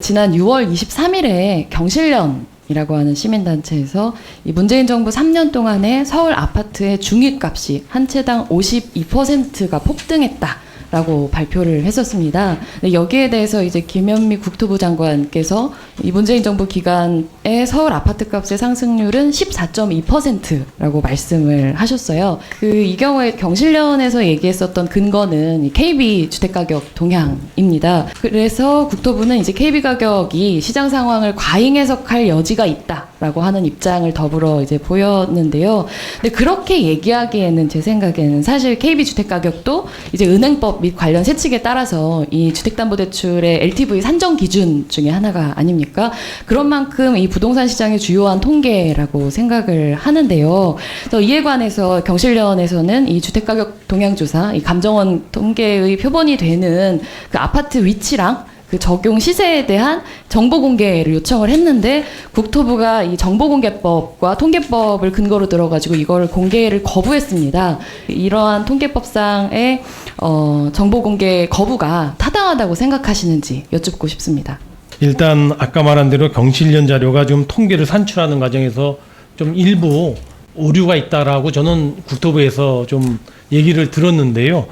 지난 6월 23일에 경실련이라고 하는 시민단체에서 이 문재인 정부 3년 동안에 서울 아파트의 중위값이 한 채당 52%가 폭등했다라고 발표를 했었습니다. 근데 여기에 대해서 이제 김현미 국토부 장관께서 이 문재인 정부 기간에 서울 아파트 값의 상승률은 14.2%라고 말씀을 하셨어요. 이 경우에 경실련에서 얘기했었던 근거는 이 KB 주택가격 동향입니다. 그래서 국토부는 이제 KB 가격이 시장 상황을 과잉 해석할 여지가 있다라고 하는 입장을 더불어 이제 보였는데요. 근데 그렇게 얘기하기에는 제 생각에는 사실 KB 주택가격도 이제 은행법 및 관련 세칙에 따라서 이 주택담보대출의 LTV 산정 기준 중에 하나가 아닙니까? 그런 만큼 이 부동산 시장의 주요한 통계라고 생각을 하는데요. 그래서 이에 관해서 경실련에서는 이 주택가격 동향조사, 이 감정원 통계의 표본이 되는 그 아파트 위치랑 그 적용 시세에 대한 정보 공개를 요청을 했는데 국토부가 이 정보공개법과 통계법을 근거로 들어가지고 이걸 공개를 거부했습니다. 이러한 통계법상의 정보 공개 거부가 타당하다고 생각하시는지 여쭙고 싶습니다. 일단 아까 말한 대로 경실련 자료가 좀 통계를 산출하는 과정에서 좀 일부 오류가 있다라고 저는 국토부에서 좀 얘기를 들었는데요.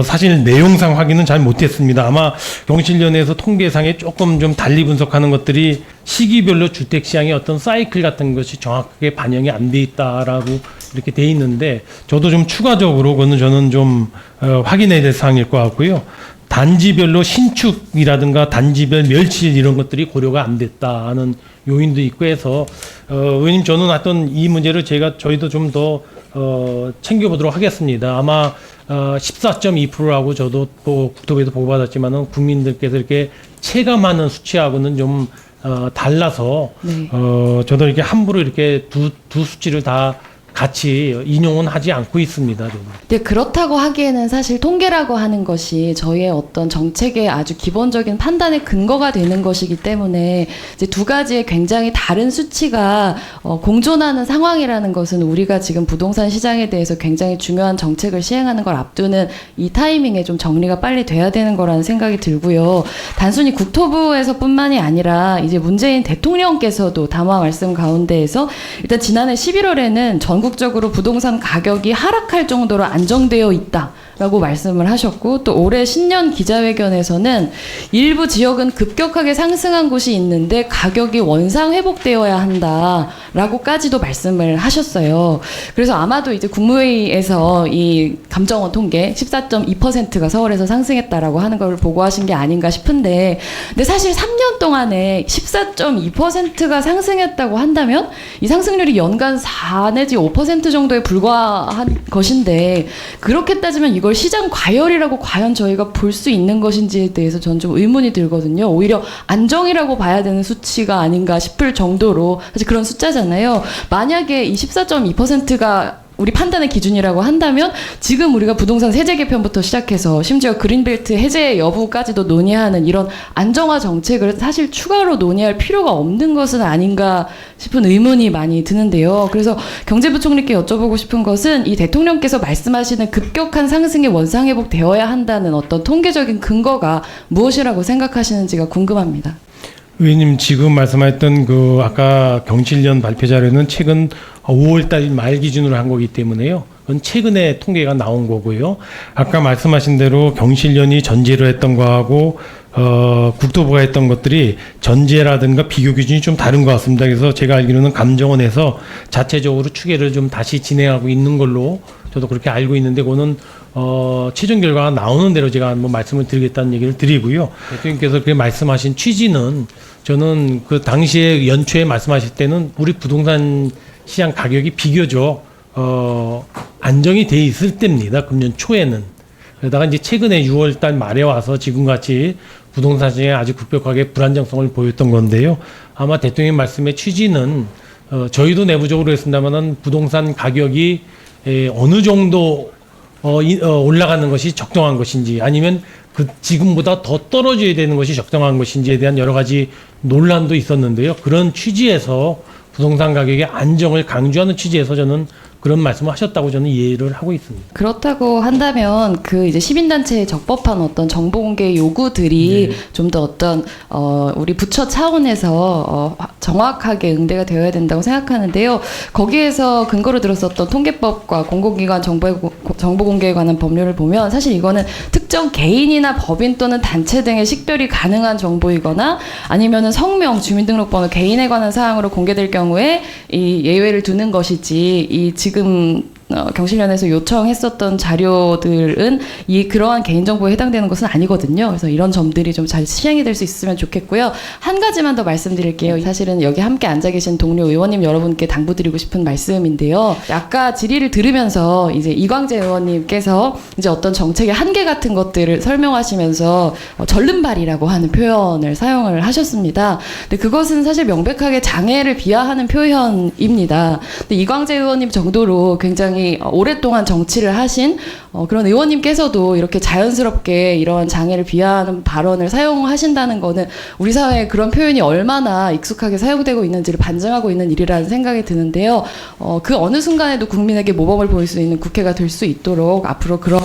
사실 내용상 확인은 잘 못했습니다. 아마 경실련에서 통계상에 조금 좀 달리 분석하는 것들이 시기별로 주택 시장의 어떤 사이클 같은 것이 정확하게 반영이 안 돼 있다라고 이렇게 돼 있는데 저도 좀 추가적으로 그거는 저는 좀 확인해야 될 사항일 것 같고요. 단지별로 신축이라든가 단지별 멸실 이런 것들이 고려가 안 됐다는 요인도 있고 해서 의원님 저는 어떤 이 문제를 저희도 좀 더 챙겨보도록 하겠습니다. 아마 14.2%라고 저도 또 국토부에도 보고받았지만은 국민들께서 이렇게 체감하는 수치하고는 좀 달라서 네. 저도 이렇게 함부로 이렇게 두 수치를 다 같이 인용은 하지 않고 있습니다. 네, 그렇다고 하기에는 사실 통계라고 하는 것이 저희의 어떤 정책의 아주 기본적인 판단의 근거가 되는 것이기 때문에 이제 두 가지의 굉장히 다른 수치가 공존하는 상황이라는 것은 우리가 지금 부동산 시장에 대해서 굉장히 중요한 정책을 시행하는 걸 앞두는 이 타이밍에 좀 정리가 빨리 돼야 되는 거라는 생각이 들고요. 단순히 국토부에서뿐만이 아니라 이제 문재인 대통령께서도 담화 말씀 가운데에서 일단 지난해 11월에는 전국적으로 부동산 가격이 하락할 정도로 안정되어 있다라고 말씀을 하셨고 또 올해 신년 기자회견에서는 일부 지역은 급격하게 상승한 곳이 있는데 가격이 원상 회복되어야 한다라고까지도 말씀을 하셨어요. 그래서 아마도 이제 국무회의에서 이 감정원 통계 14.2%가 서울에서 상승했다라고 하는 걸 보고하신 게 아닌가 싶은데 근데 사실 3년 동안에 14.2%가 상승했다고 한다면 이 상승률이 연간 4 내지 5% 정도에 불과한 것인데 그렇게 따지면 이걸 시장 과열이라고 과연 저희가 볼 수 있는 것인지에 대해서 저는 좀 의문이 들거든요. 오히려 안정이라고 봐야 되는 수치가 아닌가 싶을 정도로 사실 그런 숫자잖아요. 만약에 이 14.2%가 우리 판단의 기준이라고 한다면 지금 우리가 부동산 세제 개편부터 시작해서 심지어 그린벨트 해제 여부까지도 논의하는 이런 안정화 정책을 사실 추가로 논의할 필요가 없는 것은 아닌가 싶은 의문이 많이 드는데요. 그래서 경제부총리께 여쭤보고 싶은 것은 이 대통령께서 말씀하시는 급격한 상승이 원상회복되어야 한다는 어떤 통계적인 근거가 무엇이라고 생각하시는지가 궁금합니다. 의원님 지금 말씀하셨던 그 아까 경실련 발표 자료는 최근 5월달 말 기준으로 한 거기 때문에요. 그건 최근에 통계가 나온 거고요. 아까 말씀하신 대로 경실련이 전제로 했던 거하고 국토부가 했던 것들이 전제라든가 비교 기준이 좀 다른 것 같습니다. 그래서 제가 알기로는 감정원에서 자체적으로 추계를 좀 다시 진행하고 있는 걸로 저도 그렇게 알고 있는데 그거는 최종 결과가 나오는 대로 제가 한번 말씀을 드리겠다는 얘기를 드리고요. 대통령께서 그렇게 말씀하신 취지는 저는 그 당시에 연초에 말씀하실 때는 우리 부동산 시장 가격이 비교적 안정이 돼 있을 때입니다. 금년 초에는. 그러다가 이제 최근에 6월달 말에 와서 지금같이 부동산 시장에 아주 급격하게 불안정성을 보였던 건데요. 아마 대통령 말씀의 취지는 저희도 내부적으로 했습니다만은 부동산 가격이 어느 정도 올라가는 것이 적정한 것인지 아니면 그 지금보다 더 떨어져야 되는 것이 적정한 것인지에 대한 여러 가지 논란도 있었는데요. 그런 취지에서 부동산 가격의 안정을 강조하는 취지에서 저는 그런 말씀을 하셨다고 저는 이해를 하고 있습니다. 그렇다고 한다면 그 이제 시민단체에 적법한 어떤 정보 공개 요구들이 좀 더 어떤 우리 부처 차원에서 정확하게 응대가 되어야 된다고 생각하는데요. 거기에서 근거로 들었었던 통계법과 공공기관 정보 공개에 관한 법률을 보면 사실 이거는 특정 개인이나 법인 또는 단체 등의 식별이 가능한 정보이거나 아니면은 성명, 주민등록번호, 개인에 관한 사항으로 공개될 경우에 이 예외를 두는 것이지 이 지금 경실련에서 요청했었던 자료들은 그러한 개인정보에 해당되는 것은 아니거든요. 그래서 이런 점들이 좀 잘 시행이 될 수 있으면 좋겠고요. 한 가지만 더 말씀드릴게요. 사실은 여기 함께 앉아 계신 동료 의원님 여러분께 당부드리고 싶은 말씀인데요. 아까 질의를 들으면서 이제 이광재 의원님께서 이제 어떤 정책의 한계 같은 것들을 설명하시면서 절름발이라고 하는 표현을 사용을 하셨습니다. 근데 그것은 사실 명백하게 장애를 비하하는 표현입니다. 근데 이광재 의원님 정도로 굉장히 오랫동안 정치를 하신 그런 의원님께서도 이렇게 자연스럽게 이러한 장애를 비하하는 발언을 사용하신다는 거는 우리 사회에 그런 표현이 얼마나 익숙하게 사용되고 있는지를 반증하고 있는 일이라는 생각이 드는데요. 그 어느 순간에도 국민에게 모범을 보일 수 있는 국회가 될 수 있도록 앞으로 그런